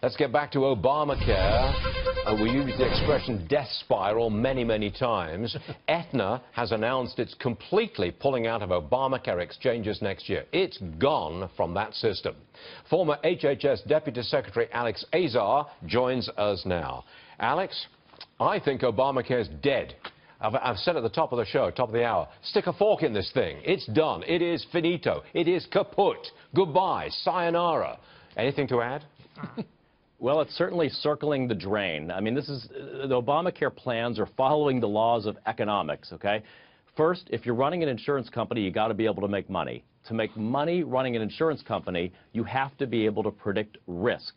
Let's get back to Obamacare. We used the expression death spiral many, many times. Aetna has announced it's completely pulling out of Obamacare exchanges next year. It's gone from that system. Former HHS Deputy Secretary Alex Azar joins us now. Alex, I think Obamacare's dead. I've said at the top of the show, top of the hour, stick a fork in this thing. It's done. It is finito. It is kaput. Goodbye. Sayonara. Anything to add? Well, it's certainly circling the drain. I mean, the Obamacare plans are following the laws of economics, okay? First, if you're running an insurance company, you got to be able to make money. To make money running an insurance company, you have to be able to predict risk.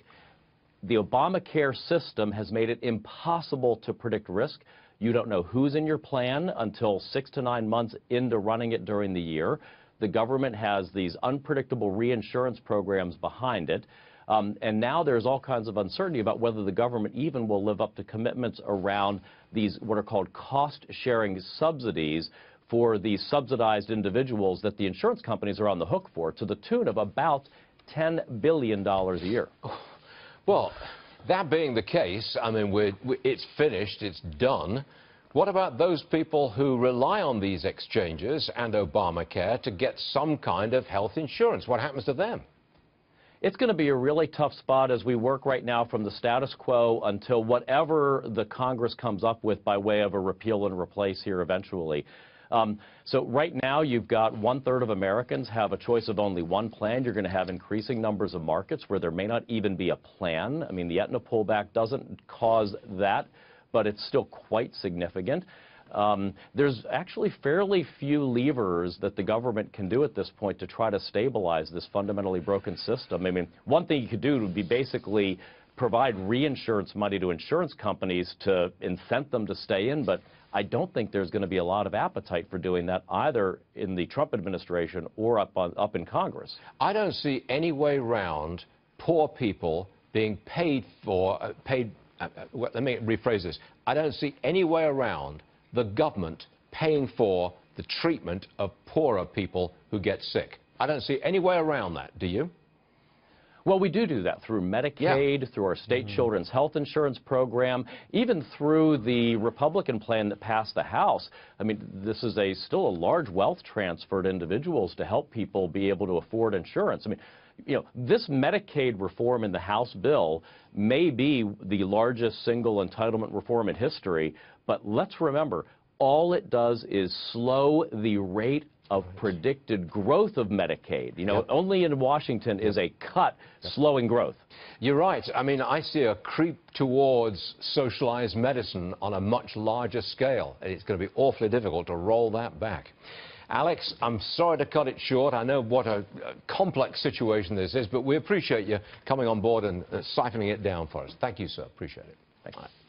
The Obamacare system has made it impossible to predict risk. You don't know who's in your plan until 6 to 9 months into running it during the year. The government has these unpredictable reinsurance programs behind it. And now there's all kinds of uncertainty about whether the government even will live up to commitments around these what are called cost-sharing subsidies for these subsidized individuals that the insurance companies are on the hook for, to the tune of about $10 billion a year. Well, that being the case, I mean, it's finished, it's done. What about those people who rely on these exchanges and Obamacare to get some kind of health insurance? What happens to them? It's going to be a really tough spot as we work right now from the status quo until whatever the Congress comes up with by way of a repeal and replace here eventually. So right now you've got 1/3 of Americans have a choice of only one plan. You're going to have increasing numbers of markets where there may not even be a plan. I mean, the Aetna pullback doesn't cause that, but it's still quite significant. There's actually fairly few levers that the government can do at this point to try to stabilize this fundamentally broken system. I mean, one thing you could do would be basically provide reinsurance money to insurance companies to incent them to stay in, but I don't think there's going to be a lot of appetite for doing that either in the Trump administration or up in Congress. I don't see any way around poor people being paid for, let me rephrase this. I don't see any way around the government paying for the treatment of poorer people who get sick. I don't see any way around that. Do you? Well, we do that through Medicaid, through our state children's health insurance program, even through the Republican plan that passed the House. I mean, this is still a large wealth transfer to individuals to help people be able to afford insurance. I mean, you know, this Medicaid reform in the House bill may be the largest single entitlement reform in history, but let's remember, all it does is slow the rate of predicted growth of Medicaid. You know, only in Washington is a cut slowing growth. You're right. I mean, I see a creep towards socialized medicine on a much larger scale. It's going to be awfully difficult to roll that back. Alex, I'm sorry to cut it short. I know what a complex situation this is, but we appreciate you coming on board and siphoning it down for us. Thank you, sir. Appreciate it. Thank you.